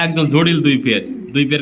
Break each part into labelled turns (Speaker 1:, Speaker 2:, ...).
Speaker 1: একদম জটিল দুই পেয়ার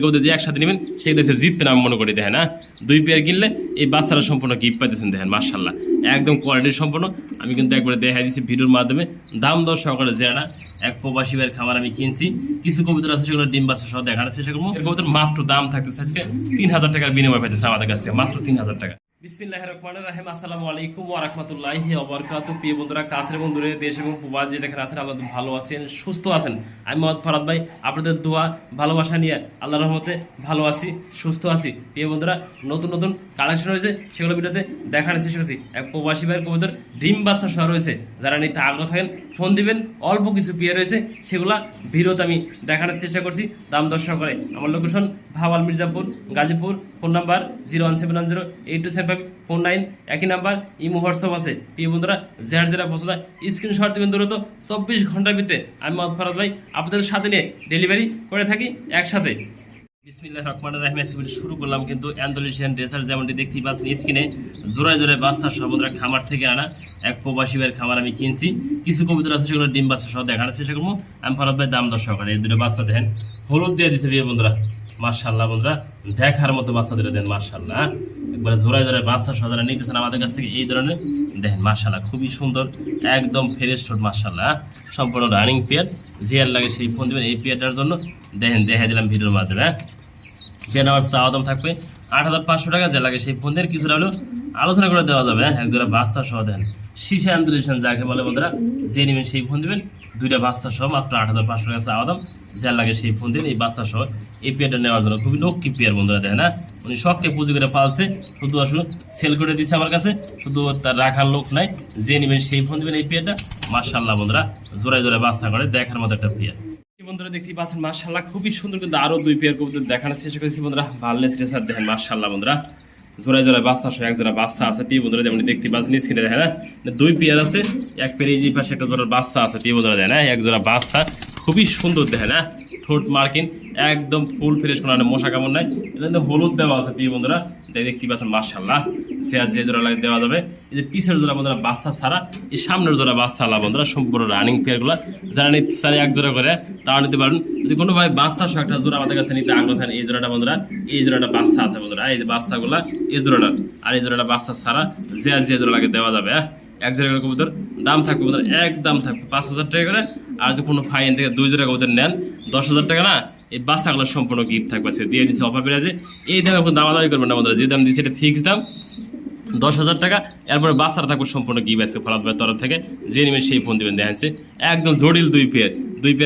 Speaker 1: কবুতর যে একসাথে নেবেন সেই দেশে জিতবেন আমি মনে করি। দেখেন হ্যাঁ, 2 পেয়ার কিনলে এই বাচ্চারা সম্পূর্ণ গিফট পাইতেছেন। দেখেন মাশাআল্লাহ একদম কোয়ালিটি সম্পন্ন। আমি কিন্তু একবারে দেখাই দিচ্ছি ভিডিওর মাধ্যমে দাম দর সহকারে। যেটা এক প্রবাসী ভাইয়ের খামার আমি কিনছি, কিছু কবুতর আছে সেগুলো ডিম বাচ্চা সহ দেখানোর চেষ্টা করবো। কবুতর মাত্র দাম থাকতেছে আজকে 3000 টাকার বিনিময় পাইতেছে আমাদের কাছ থেকে, মাত্র 3000 টাকা। বিসমিল্লাহির রহমানির রহিম। আসসালামু আলাইকুম ওয়া রাহমাতুল্লাহি ওয়া বারাকাতুহু। প্রিয় বন্ধুরা, কাছের এবং দূরে, দেশ এবং প্রবাস যে যেখানে আছেন, আল্লাহ ভালো আছেন, সুস্থ আছেন। আমি মোহাম্মদ ফরহাদ ভাই, আপনাদের দোয়া ভালোবাসা নিয়ে আল্লাহর রহমতে ভালো আছি, সুস্থ আছি। প্রিয় বন্ধুরা, নতুন নতুন কালেকশন হয়েছে, সেগুলো ভিডিওতে দেখানোর চেষ্টা করছি। এক প্রবাসী ভাইয়ের কবুতর ডিম বাচ্চা সহ রয়েছে, যারা নিতে আগ্রহ থাকেন ফোন দিবেন। অল্প কিছু পেয়ে রয়েছে, সেগুলা ভিডিওতে আমি দেখানোর চেষ্টা করছি দাম দর সহকারে। আমার location Bhawal Mirzapur, Gazipur. Phone number 01710827549, একই নাম্বার। ইমো হোয়াটসঅ্যাপ আছে। প্রিয় বন্ধুরা, যারা পছন্দ স্ক্রিনশট দেবেন দ্রুত। 24 ঘন্টার ভিতরে আমি মোহাম্মদ ফরহাদ ভাই আপনাদের সাথে নিয়ে ডেলিভারি করে থাকি একসাথে। বিসমিল্লাহির রহমানির রহিম। শুরু করলাম কিন্তু অ্যান্ডালুসিয়ান ড্রেসার, যেমনটি দেখতেই পাচ্ছেন স্ক্রিনে। জোড়ায় জোড়ায় বাচ্চা সহ বন্ধুরা খামার থেকে আনা এক প্রবাসী ভাইয়ের খামার আমি কিনছি। কিছু কবুতর আছে সেগুলো ডিম বাচ্চা সহ দেখানোর চেষ্টা করবো আমি ফরহাদ ভাই দাম দর সহকারে। এই দুটো বাচ্চা দেখেন হলুদ দিয়ে দিচ্ছে প্রিয় বন্ধুরা, মাশাআল্লাহ বন্ধুরা দেখার মতো বাচ্চা দিলে দেন মাশাআল্লাহ। একবারে জোড়ায় জোড়ায় বাচ্চা সজারা নিতেছেন আমাদের কাছ থেকে এই ধরনের। দেখেন মাশাআল্লাহ খুবই সুন্দর, একদম ফ্রেশ ঠোঁট মাশাআল্লাহ। সম্পূর্ণ রানিং পেয়ার, জিয়ার লাগে সেই ফোন দেবেন এই পেয়ারটার জন্য। দেখেন দেখাই দিলাম ভিডিওর মাধ্যমে। পেয়ার আমার চাওয়া দাম থাকবে 8500 টাকা, যে লাগে সেই ফোন দেন কিছুটা হলেও আলোচনা করে দেওয়া যাবে। এক জোড়া বাচ্চা সহ দেন শীষে আন্দোলন যাকে বলে বন্ধুরা, যে নেবেন সেই ফোন দেবেন। দুইটা বাচ্চা সহ মাত্র 8500 টাকা চাওয়া দাম, যার লাগে সেই ফোন দিন। এই বাচ্চা সহ এই পেয়ারটা নেওয়ার জন্য খুবই লক্ষ্মী পেয়ার বন্ধুরা। দেখেন না, উনি শখকে পুঁজি করে পালছে, শুধু আসলে সেল করে দিচ্ছে আমার কাছে, শুধু তার রাখার লোক নাই। যে নেবেন সেই ফোন দেবেন এই পেয়ারটা। মাশাআল্লাহ বন্ধুরা জোড়ায় জোড়ায় বাচ্চা করে দেখার মতো একটা পেয়ার। বন্ধুরা দেখতেই পাচ্ছেন মাশাআল্লাহ খুবই সুন্দর, কিন্তু আরো 2 পেয়ার কবুতর দেখানোর চেষ্টা করেছি বন্ধুরা। ভালনেস রেসার দেখেন মাশাআল্লাহ বন্ধুরা, জোড়ায় জোড়ায় বাচ্চা সহ এক জোড়া বাচ্চা আছে। প্রিয় বন্ধুরা যেমন দেখতে পাচ্ছেন স্ক্রিনে দেখেন না, 2 পেয়ার আছে। এক পেয়ার এই পাশে একটা জোড়ার বাচ্চা আছে। প্রিয় বন্ধুরা দেখেন এক জোড়া বাচ্চা খুবই সুন্দর দেখেন না, ঠোঁট মার্কিন একদম ফুল ফ্রেশ, কোনো মশা কামড় নাই। এটা হলুদ দেওয়া আছে প্রিয় বন্ধুরা, দেখতে পাচ্ছেন মাশাআল্লাহ। যে জোড়া লাগে দেওয়া যাবে। এই যে পিছের জোড়া বন্ধুরা বাচ্চা ছাড়া, এই সামনের জোড়া বাচ্চা আলা বন্ধুরা, সম্পূর্ণ রানিং পেয়ারগুলো। যারা নিতে চান এক জোড়া করে তারা নিতে পারেন। যদি কোনো ভাই বাচ্চা সহ একটা জোড়া আমাদের কাছে নিতে আগ্রহ থাকেন, এই জোড়াটা বন্ধুরা, এই জোড়াটা বাচ্চা আছে বন্ধুরা, এই যে বাচ্চাগুলা এই জোড়াটা, আর এই জোড়াটা বাচ্চা ছাড়া যে জোড়া লাগে দেওয়া যাবে। এক জোড়া কবুতর দাম থাকবে বন্ধুরা, এক দাম থাকবে 5000 টাকা করে। আর যদি কোনো ফাইন থেকে 2 জোড়া কবুতর নেন 10,000 টাকা না, এই বাচ্চাগুলো সম্পূর্ণ গিফট থাকবে। সে দিয়ে দিচ্ছে অফার পেয়ে আছে। এই দামে কোনো দামাদামি করবেন না বন্ধুরা, যে দাম দিচ্ছে এটা ফিক্সড দাম 10,000 টাকা। এরপরে বাচ্চারা থাকবে সম্পূর্ণ গিফট আছে ফরহাদ ভাইয়ের তরফ থেকে। যে নেবেন সেই ফোন দেবেন। দেখেন একদম জটিল 2 পেয়ার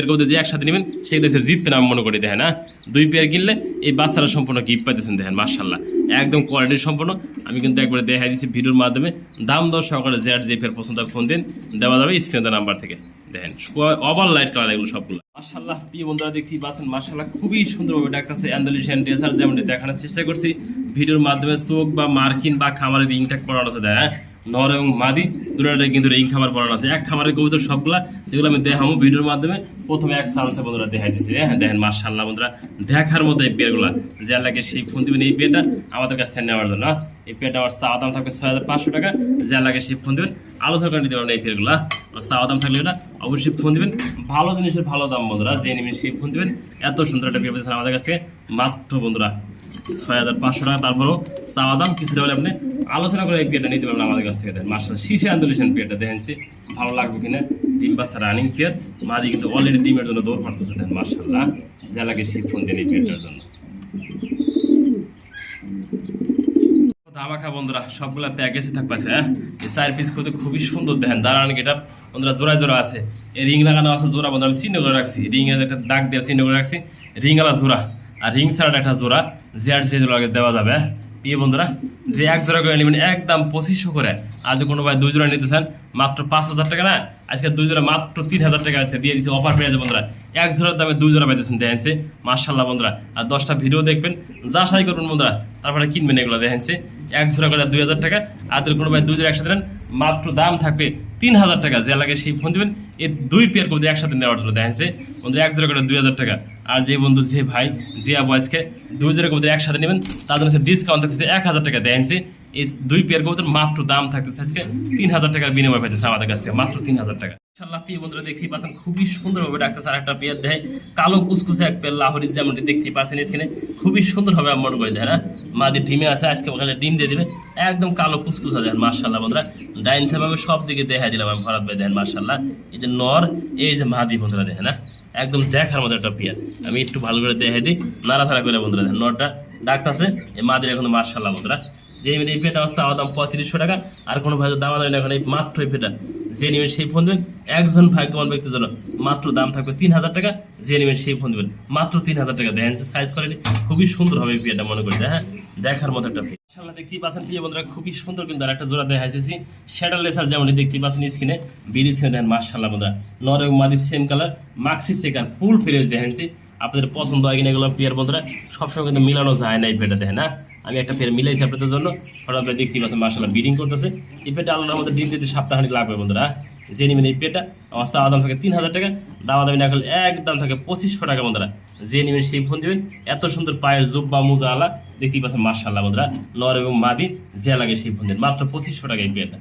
Speaker 1: কবুতর যে একসাথে নেবেন সেই দেশে জিতবেন আমি মনে করি। দেখেন না, 2 পেয়ার কিনলে এই বাচ্চারা সম্পূর্ণ গিফট পাইতেছেন। দেখেন মাশাআল্লাহ একদম কোয়ালিটি সম্পন্ন। আমি কিন্তু একবারে দেখাই দিচ্ছি ভিডিওর মাধ্যমে দাম দর সহকারে। যে পেয়ার পছন্দ ফোন দিন দেওয়া যাবে স্ক্রিনে নাম্বার থেকে। দেখেন ওভার লাইট কালার এগুলো সবগুলো মাশাআল্লাহ। প্রিয় বন্ধুরা দেখতেই পাচ্ছেন মাশাআল্লাহ খুবই সুন্দরভাবে ডাকতেছে অ্যান্ডালুসিয়ান ড্রেসার, যেমনটি দেখানোর চেষ্টা করছি ভিডিওর মাধ্যমে। চোখ বা মার্কিন বা খামারের রিংটাক পড়ানো আছে। দেয় নর এবং মাদি দুটাটাই কিন্তু রিং খামার পড়ানো আছে। এক খামারের কবুতর সবগুলা, যেগুলো আমি দেখাবো ভিডিওর মাধ্যমে। প্রথমে এক চান্সে বন্ধুরা দেখাই দিচ্ছি। হ্যাঁ দেখেন মাশাআল্লাহ বন্ধুরা দেখার মতো এই পেয়ারগুলা। যে লাগে সেই ফোন দিবেন এই পেয়ারটা আমাদের কাছ থেকে নেওয়ার জন্য। এই পেয়ারটা আমার চাওয়া দাম থাকবে 6500 টাকা, যে লাগে সেই ফোন দিবেন। আলোচনা করে নিতে পারবেন এই পেয়ারগুলা। চাওয়া দাম থাকলে না অবশ্যই ফোন দিবেন। ভালো জিনিসের ভালো দাম বন্ধুরা, যে নেবেন সেই ফোন দিবেন। এত সুন্দর একটা পেয়ার পেয়েছেন আমাদের কাছ থেকে মাত্র বন্ধুরা 6500 টাকা। তারপরও চাওয়া দাম কিছুটা হলে আপনি আলোচনা করে এই পেয়ারটা নিতে পারবেন আমাদের কাছ থেকে। দেন মাশাআল্লাহ শীষে আন্দোলন পেয়ারটা দেখেনছি ভালো লাগবে কিনা। ডিম বাচ্চা রানিং পেয়ার, মাদি কিন্তু অলরেডি ডিমের জন্য দৌড় মারতেছে। দেন মাশাআল্লাহ যা লাগে সেই ফোন দেন এই পেয়ারটার জন্য। ধামাকা বন্ধুরা সবগুলা প্যাকেজে থাকবে। হ্যাঁ এই 4 পিস করতে খুবই সুন্দর। দেখেন দাঁড়ান গেটআপ বন্ধুরা, জোড়ায় জোড়া আছে। এই রিং লাগানো আছে জোড়া বন্ধুরা, আমি চিহ্ন করে রাখছি। রিংয়ের একটা দাগ দিয়ে চিহ্ন করে রাখছি, রিংওয়ালা জোড়া। আর রিং ছাড়া একটা জোড়া, যে জোড়া দেওয়া যাবে। প্রিয় বন্ধুরা, যে এক জোড়া করে নেবেন একদম 2500 করে। আর যদি কোনো ভাই 2 জোড়া নিতে চান মাত্র 5000 টাকা না, আজকে 2 জোড়া মাত্র 3000 টাকা আছে দিয়ে দিচ্ছে অফার পেয়ে আছে বন্ধুরা। এক জোড়ার দামে 2 জোড়া পাইতেছেন। দেখেনছে মাশাআল্লাহ বন্ধুরা। আর 10টা ভিডিও দেখবেন, যাচাই করবেন বন্ধুরা, তারপরে কিনবেন এগুলো। দেখেনছে এক জোড়া করে 2000 টাকা। আর যদি কোনো ভাই 2 জোড়া একসাথে নেন মাত্র দাম থাকবে 3000 টাকা, যে লাগে সেই ফোন দেবেন এই 2 পেয়ার কবুতর একসাথে নেওয়ার জন্য। দেখেনছে বন্ধুরা এক জোড়া করে 2000 টাকা। আর যে বন্ধু যে ভাই যে বয়সকে 2 জোড়া কবুতর একসাথে নেবেন তার জন্য ডিসকাউন্ট থাকতেছে 1000 টাকা। দেখেনছে এই 2 পেয়ার কবুতর মাত্র দাম থাকতেছে আজকে 3000 টাকার বিনিময় পাইতেছে আমাদের কাছ থেকে, মাত্র 3000 টাকা। ইনশাআল্লাহ প্রিয় বন্ধুরা দেখতেই পাচ্ছেন খুবই সুন্দরভাবে ডাক্তার স্যার একটা পেয়ার দেয়, কালো কুচকুচে এক পেয়ার লাহোরি যেমনটি দেখতেই পাচ্ছেন স্ক্রিনে, খুবই সুন্দরভাবে আমি মনে করে দেয় না। মাদি ডিমে আছে, আজকে ওখানে ডিম দিয়ে দিবে, একদম কালো কুচকুচা দেন মার্শাল্লাহ বন্ধুরা। ডাইন থেকে আমি সব দিকে দেখা দিলাম আমি ভরাত ভাই দেন মার্শাল্লাহ। এই যে নর, এই যে মাদি বন্ধুরা দেখেন না, একদম দেখার মতো একটা পেয়ার। আমি একটু ভালো করে দেখা দিই, নাড়াচাড়া করে বন্ধুরা দেখেন, নরটা ডাক্তার আছে, এই মাদির এখন মার্শাল্লাহ বন্ধুরা। যে এই পেটা হচ্ছে আমার দাম 3500 টাকা, আর কোনো ভাই দাম দেবেন এখন এই মাত্র এই পেটা যে নেবেন সেই ফোন দেবেন, একজন ভাগ্যবান ব্যক্তির জন্য মাত্র দাম থাকবে 3000 টাকা, যে নেবেন সেই ফোন দেবেন মাত্র 3000 টাকা। দেখেন সাইজ কোয়ালিটি খুবই সুন্দর হবে এই পেটা মনে করি, হ্যাঁ দেখার মতো একটা পেট। ইনশাআল্লাহ দেখতেই পাচ্ছেন প্রিয় বন্ধুরা খুবই সুন্দর, কিন্তু আর একটা জোড়া দেখাইতেছি শ্যাডার লেসার যেমন দেখতেই পাচ্ছেন স্ক্রিনে, বিড়ি স্ক্রিনে দেখেন মার্শাল্লাহ বন্ধুরা, নর এবং মাদি সেম কালার, মাক্সি সেকার ফুল ফ্রেশ দেখেনছি। আপনাদের পছন্দ হয় কিনা এগুলো পেয়ার বন্ধুরা সবসময় কিন্তু মিলানো যায় না এই পেটা দেখেন না। আমি একটা পেয়ার মিলাইছি আপনাদের জন্য, হঠাৎ দেখতেই পাচ্ছেন মার্শাল্লাহ ব্রিডিং করতেছে। এই পেটা আল্লাহর মধ্যে ডিম দিতে সপ্তাহখানিক লাগবে বন্ধুরা। যে নেবেন এই পেটা আমার চাওয়া দাম থাকে 3000 টাকা, দাওয়া দামি না করলে একদম থাকে 2500 টাকা বন্ধুরা। যে নেবেন সেই ফোন দেবেন, এত সুন্দর পায়ের জুব্বা মুজা আলা দেখতেই পাচ্ছেন মার্শাল্লাহ বন্ধুরা, নর এবং মাদি যে লাগে সেই ফোন দেবেন মাত্র 2500 টাকা এই পেটা।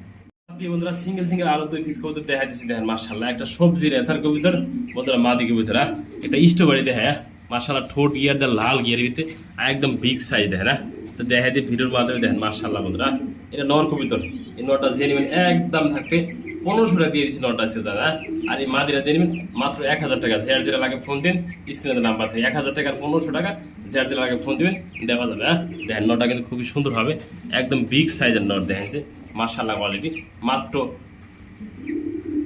Speaker 1: বন্ধুরা সিঙ্গেল সিঙ্গেল আরো 2 পিস কবুতর দেখা দিচ্ছি দেখেন মার্শাল্লাহ, একটা সবজি রেসার কবুতর বন্ধুরা, মাদি কবুতর, একটা স্ট্রবেরি দেখা মার্শাল্লাহ, ঠোঁট গিয়ার দেয় লাল গিয়ারের ভিতরে, একদম বিগ সাইজ দেখেন না। তো দেখা দিয়ে ভিডিওর মাধ্যমে দেখেন মার্শাল্লাহ বন্ধুরা, এটা নর কবুতর। এই নটা যে নেবেন একদম থাকবে 1500 টাকা দিয়ে দিচ্ছি নটা আছে দাদা। আর এই মাদিরা দিয়ে নেবেন মাত্র 1000 টাকা, যার যেটা লাগে ফোন দিন, স্ক্রিনে নাম্বার থাকে 1000 টাকার 1500 টাকা, যার যেটা লাগে ফোন দিবেন দেওয়া যাবে। দেখেন নটা কিন্তু খুবই সুন্দর হবে, একদম বিগ সাইজের নট দেখেছে মার্শাল্লাহ কোয়ালিটি, মাত্র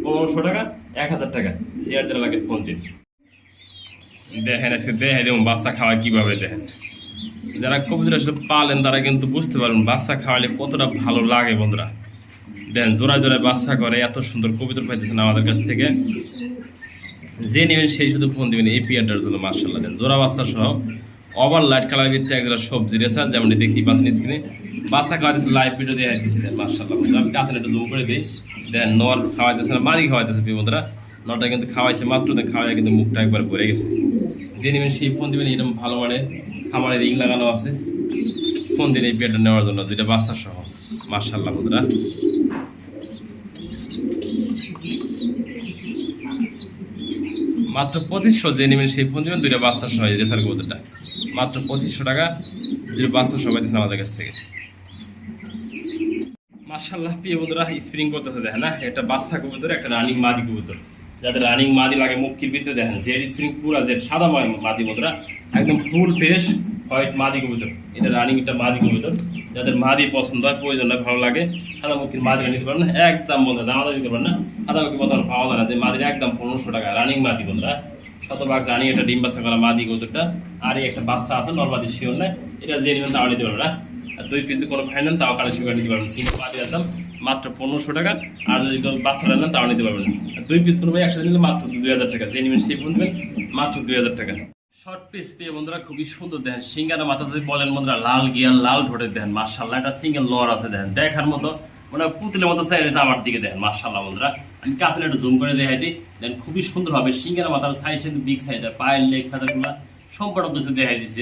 Speaker 1: 1500 টাকা 1000 টাকা, যার যেটা লাগে ফোন দিন। দেখেন আজকে দেখে দেখুন বাচ্চা খাওয়া কিভাবে দেখেন, যারা কবুতর আসলে পালেন তারা কিন্তু বুঝতে পারবেন বাচ্চা খাওয়ালে কতটা ভালো লাগে বন্ধুরা। দেখেন জোড়ায় জোড়ায় বাচ্চা করে, এত সুন্দর কবুতর পাইতেছেন আমাদের কাছ থেকে। যে নেবেন সেই শুধু ফোন দিবেন এই পিয়ারটার জন্য মার্শাল্লাহ। দেন জোড়া বাচ্চা সহ ওভার লাইট কালার ভিত্তি একজোড়া সবজি রেসার যেমন দেখতেই পাচ্ছেন স্ক্রিনে, বাচ্চা খাওয়াইতেছে লাইভ ভিডিও দিয়ে দিচ্ছি দেন মার্শাল্লাহ। আমি কাছে একটু জুম করে দিই, দেন নর খাওয়াইতেছে না মারি খাওয়াইতেছে বন্ধুরা, নটা কিন্তু খাওয়াইছে মাত্র, খাওয়াই কিন্তু মুখটা একবার ভরে গেছে। যে নেবেন সেই ফোন দিবেন, এরকম ভালো মানের খামারের রিং লাগানো আছে, ফোন দিন এই পেয়ারটা নেওয়ার জন্য, দুইটা বাচ্চা সহ মার্শাল্লাহ বন্ধুরা। মাত্র 2500, যে নেবেন সেই ফোন দিবেন, দুইটা বাচ্চা সহ রেসার কবুতরটা মাত্র 2500 টাকা, দুইটা বাচ্চা সহ পাইতেছেন আমাদের কাছ থেকে মার্শাল্লাহ। প্রিয় বন্ধুরা স্প্রিং করতেছে দেখেন না, একটা বাচ্চা কবুতর, একটা রানিং মাদি কবুতর, যাদের রানিং মাদি লাগে মুক্তির ভিতরে দেখেন জেড স্প্রিং পুরা জেড সাদা মাদি বন্ধুরা, একদম ফুল ফ্রেশ হোয়াইট মাদি কবুতর। এটা রানিং একটা মাদি কবুতর, যাদের মাদি পছন্দ হয় প্রয়োজন হয় ভালো লাগে সাদা মুখির মাদিরা নিতে পারেন না, একদম বন্ধুরা দাম নিতে পারেন না, সাদা মুখী বর্তমান পাওয়া যায় না, যে মাদিরা একদম 1500 টাকা রানিং মাদি বন্ধুরা। শতভাগ রানিং একটা ডিম বাচ্চা করা মাদি কবুতরটা, আর এই একটা বাচ্চা আছে নর্মাদি শিওর নাই, এটা যে নেবেন তাও নিতে পারবেন না। আর 2 পিসে কোনো ফাইনাল তাও কালেকশন করে নিতে পারবেন, সিঙ্গেল মাদি একদম মাত্র 1500 টাকা, আর যদি কেউ বাচ্চা নেন তাও নিতে পারবেন। আর 2 পিস কোনো ভাই একসাথে নিলে মাত্র 2000 টাকা, যে নেবেন সেই ফোন দেবেন মাত্র 2000 টাকা। শর্ট পিস পেয়ে বন্ধুরা খুবই সুন্দর দেখেন, সিঙ্গারা মাথা যদি বলেন বন্ধুরা, লাল গিয়ার লাল ঠোঁটের দেখেন মার্শাল্লাহ, একটা সিঙ্গেল লর আছে দেখেন দেখার মতো, মানে পুতুলের মতো সাইজ আমার দিকে দেখেন মার্শাল্লাহ বন্ধুরা। আমি কাছে একটু জুম করে দেখাই দিই, দেখেন খুবই সুন্দর হবে, সিঙ্গারা মাথার সাইজ কিন্তু বিগ সাইজ, আর পায়ের লেগ ফাদারগুলো সম্পূর্ণ কিছু দেখাই দিচ্ছি।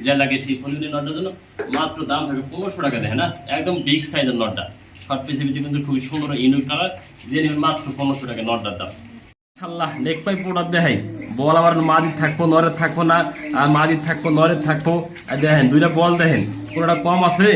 Speaker 1: যা লাগে সেই ফোন নটটার জন্য মাত্র দাম থাকে 1500 টাকা দেখেন না, একদম বিগ সাইজের নটটা। শর্ট পিসের ভিতরে কিন্তু খুবই সুন্দর ইউনিক কালার, যে নেবেন মাত্র 1500 টাকা নটটার দাম। আল্লাহ নেক পাই প্রোডাক্ট দেখাই, বল আবার মাদির থাকবো নরের থাকবো না, আর মাদির থাকবো নরের থাকবো, আর দেখেন দুইটা বল দেখেন কোনোটা কম আছে,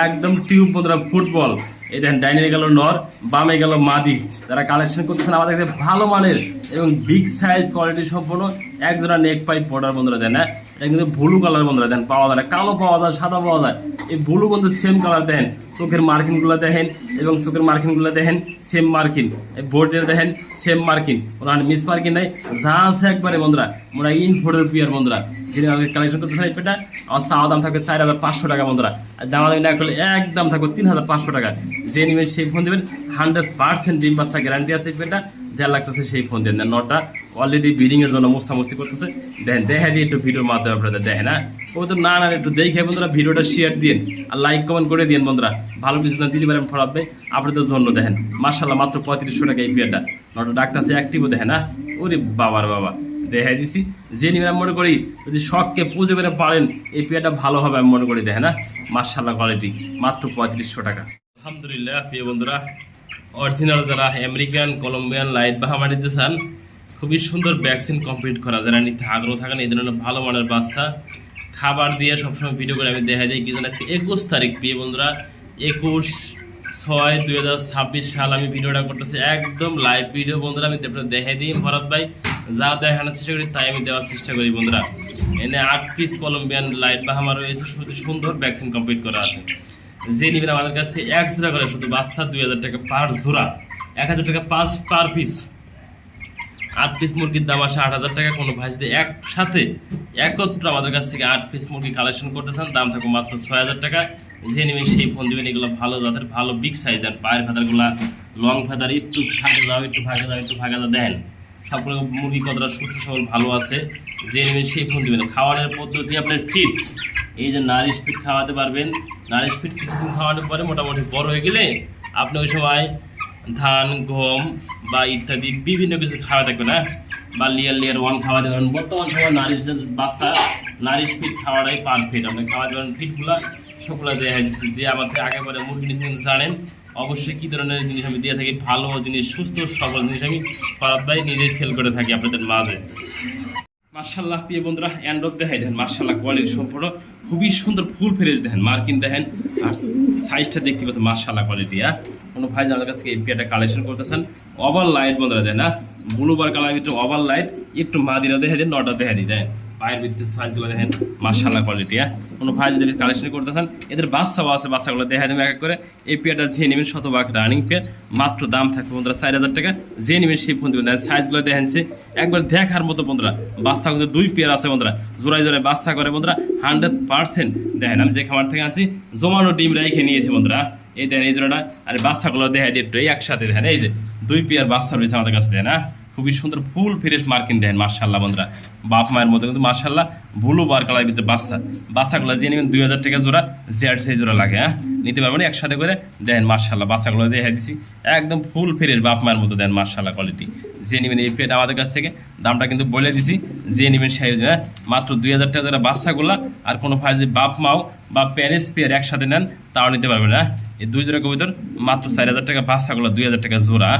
Speaker 1: একদম টিউব বন্ধুরা ফুটবল। এই দেখেন ডাইনে গেল নর, বামে গেল মাদি, যারা কালেকশন করতেছেন আমাদের কাছে ভালো মানের এবং বিগ সাইজ কোয়ালিটি সম্পন্ন একজোড়া নেক পাইপ পড়ার বন্ধুরা দেন। এটা কিন্তু ব্লু কালার বন্ধুরা দেন পাওয়া যায়, কালো পাওয়া যায়, সাদা পাওয়া যায়, এই ব্লু বন্ধু সেম কালার দেখেন, চোখের মার্কিনগুলো দেখেন এবং চোখের মার্কিনগুলো দেখেন সেম মার্কিন, এই বোর্ডের দেখেন সেম মার্কিন, ওনার মিস মার্কিন নাই, যা আছে একবারে বন্ধুরা মোরা ইনফোর্টের পিয়ার বন্ধুরা। যিনি আমাদের কালেকশন করতে চাই পেটা আমার চাওয়া দাম থাকবে 4500 টাকা বন্ধুরা, আর দামাদামি না করলে একদম থাকবে 3500 টাকা। যে নেবেন সেই ফোন দেবেন, 100% ডিম বাচ্চা গ্যারান্টি আছে পেটা, যা লাগতেছে সেই ফোন দেন। নটা অলরেডি ব্রিডিং এর জন্য মোস্তামস্তি করতেছে, দেখেন দেখা দিয়ে একটু ভিডিওর মাধ্যমে আপনাদের দেখেন। ও তো না একটু দেখে বন্ধুরা ভিডিওটা শেয়ার দিন আর লাইক কমেন্ট করে দিন বন্ধুরা, ভালো কিছু না দিতে পারেন ফরাবে আপনাদের জন্য। দেখেন মার্শাল্লাহ মাত্র 3500 টাকা এই পেয়ারটা, নটা ডাক্তার আছে অ্যাক্টিভও দেখেন না, ওরে বাবার বাবা দেখাই দিছি। যে নিবেন আমি মনে করি যদি শখকে পুজো করে পারেন এই পেয়ারটা ভালো হবে আমি মনে করি দেখেন না, মার্শাল্লাহ কোয়ালিটি মাত্র 3500 টাকা। আলহামদুলিল্লাহ প্রিয় বন্ধুরা অরিজিনাল যারা আমেরিকান কলম্বিয়ান লাইট বাহামা নিতে চান, খুবই সুন্দর ভ্যাকসিন কমপ্লিট করা, যারা নিতে আগ্রহ থাকেন এই ধরনের ভালো মানের বাচ্চা খাবার দিয়ে সবসময় ভিডিও করে আমি দেখা দিই। কি জানেন আজকে 21 তারিখ প্রিয় বন্ধুরা, 21/6/2026 সাল আমি ভিডিওটা করতেছি, একদম লাইভ ভিডিও বন্ধুরা। আমি দেখাই দিই ভরত ভাই, যা দেখানোর চেষ্টা করি তাই আমি দেওয়ার চেষ্টা করি বন্ধুরা। এনে 8 পিস কলম্বিয়ান লাইট বাহামা রয়েছে, শুধু সুন্দর ভ্যাকসিন কমপ্লিট করা আছে। যে নেবেন আমাদের কাছ থেকে 1 জোড়া করে শুধু বাচ্চা 2000 টাকা পার জোড়া, 1000 টাকা পার পিস। 8 পিস মুরগির দাম আসে 8000 টাকা। কোনো ভাই যদি একসাথে একত্র আমাদের কাছ থেকে 8 পিস মুরগি কালেকশন করতে চান, দাম থাকবে মাত্র 6000 টাকা। যে নেবেন সেই ফোন দেবেন। এগুলো ভালো জাতের, ভালো বিগ সাইজের, পায়ের ফেদারগুলা লং ফেদার, একটু ফাঁকে যাও একটু ফাঁকে যাও একটু ফাঁকে যাও দেন। সবগুলো মুরগি কতটা সুস্থ সবল ভালো আছে, যে নেবেন সেই ফোন দেবেন। খাওয়ানোর পদ্ধতি আপনার ফিট, এই যে নারিশ ফিট খাওয়াতে পারবেন। নারিশ ফিট কিছুদিন খাওয়ানোর পরে মোটামুটি বড় হয়ে গেলে আপনি ওই সময় ধান গম বা ইত্যাদি বিভিন্ন কিছু খাওয়া থাকবে না, বা লিয়ার ওয়ান খাওয়াতে পারেন। বর্তমান সময় নারিশ বাচ্চা নারিশ ফিট খাওয়াটাই পারফেক্ট। আপনি খাওয়াতে পারেন ফিটগুলো সবগুলো দেখা দিচ্ছি। যে আমাদের আগে পরে মুরগি জিনিস জানেন অবশ্যই কী ধরনের জিনিস আমি দিয়ে থাকি, ভালো জিনিস সুস্থ সকল জিনিস আমি ফরাদ ভাই নিজেই সেল করে থাকি আপনাদের মাঝে। মার্শাল্লাহ প্রিয় বন্ধুরা, অ্যান্ড্রপ দেখাই দেন, মার্শাল্লাহ কোয়ালিটি সম্পূর্ণ খুবই সুন্দর, ফুল ফ্রেশ দেখেন, মার্কিন দেখেন, আর সাইজটা দেখতে পাচ্ছেন মার্শাল্লাহ কোয়ালিটি। কোনো ভাই আমাদের কাছ থেকে এই পেয়ারটা কালেকশন করতেছেন, ওভার লাইট বন্ধুরা দেন না, ব্লু বার কালার ভিতরে ওভার লাইট, একটু মাদিরা দেখা দেন, নটা দেখা দিই দেয়, পায়ের ভিতরে সাইজগুলো দেখেন মার্শাল্লাহ কোয়ালিটি। কোনো ভাই যদি কালেকশন করতেছেন, এদের বাচ্চাও আছে, বাচ্চাগুলো দেখা দেবেন এক এক করে। এই পেয়ারটা যে নেবেন শতভাগ রানিং পেয়ার, মাত্র দাম থাকবে বন্ধুরা 4000 টাকা। যে নেবেন সেই ফোন দেবেন। সাইজগুলো দেখেনছে একবার দেখার মতো বন্ধুরা। বাচ্চা কিন্তু 2 পেয়ার আছে বন্ধুরা, জোড়ায় জোড়ায় বাচ্চা করে বন্ধুরা, 100% দেখেন। আমি যে খামার থেকে আনছি জমানো ডিম রেখে নিয়েছি বন্ধুরা। এই দেখেন এই জোড়াটা, আর বাচ্চাগুলো দেখা দিয়ে একটু একসাথে দেখেন, এই যে 2 পেয়ার বাচ্চা রয়েছে আমাদের কাছে দেখেন। খুবই সুন্দর ফুল ফ্রেশ মার্কিন দেখেন মার্শাল্লাহ বন্ধুরা, বাপ মায়ের মতো কিন্তু মার্শাল্লাহ ব্লু বার কালার ভিতরে বাচ্চাগুলো যে নেবেন 2000 টাকা জোড়া, জেড সেই জোড়া লাগে নিতে পারবেন একসাথে করে দেখেন মার্শাল্লাহ। বাচ্চাগুলো দেখে দিচ্ছি একদম ফুল ফ্রেশ বাপ মায়ের মতো দেন মার্শাল্লাহ কোয়ালিটি। যে নেবেন এই পেট আমাদের কাছ থেকে, দামটা কিন্তু বলে দিছি, যে নেবেন সেই মাত্র 2000 টাকা জোড়া বাচ্চাগুলা। আর কোনো ভাই যদি বাপ মাও বা প্যারেন্টস পেয়ার একসাথে নেন তাও নিতে পারবেন না। এই 2 জোড়া কবিতর মাত্র 4000 টাকা, বাচ্চাগুলো 2000 টাকা জোড়া।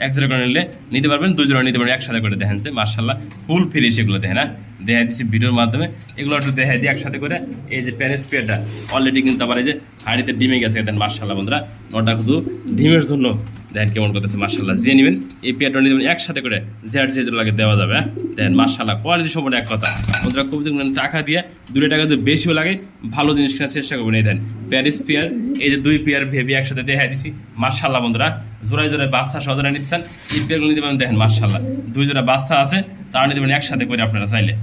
Speaker 1: 1 জোড়া করে নিলে নিতে পারবেন, 2 জোড়া নিতে পারবেন একসাথে করে দেখেন মার্শাল্লাহ ফুল ফ্রেশ। এগুলো দেখেন দেখা দিচ্ছি ভিডিওর মাধ্যমে, এগুলো একটু দেখা দিই একসাথে করে। এই যে প্যারেন্টস পেয়ারটা অলরেডি কিন্তু আবার এই যে হাড়িতে ডিমে গেছে দেখেন মার্শাল্লাহ বন্ধুরা, নটা শুধু ডিমের জন্য দেখেন কেমন করতেছে মার্শাল্লাহ। যে নেবেন এই পেয়ারটা নিতে পারেন একসাথে করে, জেড যে লাগে দেওয়া যাবে দেখেন মার্শাল্লাহ কোয়ালিটি সম্পূর্ণ এক কথা বন্ধুরা। খুব টাকা দিয়ে 2 টাকা যদি বেশিও লাগে ভালো জিনিস কেনার চেষ্টা করবেন। এই দেন প্যারিস পেয়ার, এই যে 2 পেয়ার ভেবি একসাথে দেখা দিচ্ছি মার্শাল্লাহ বন্ধুরা। জোড়ায় জোড়ায় বাচ্চা সহজে নিচ্ছেন, এই পেয়ারগুলো নিতে পারেন দেখেন মার্শাল্লাহ। 2 জোড়া বাচ্চা আছে, তারা নিতে পারেন একসাথে করে আপনারা চাইলে।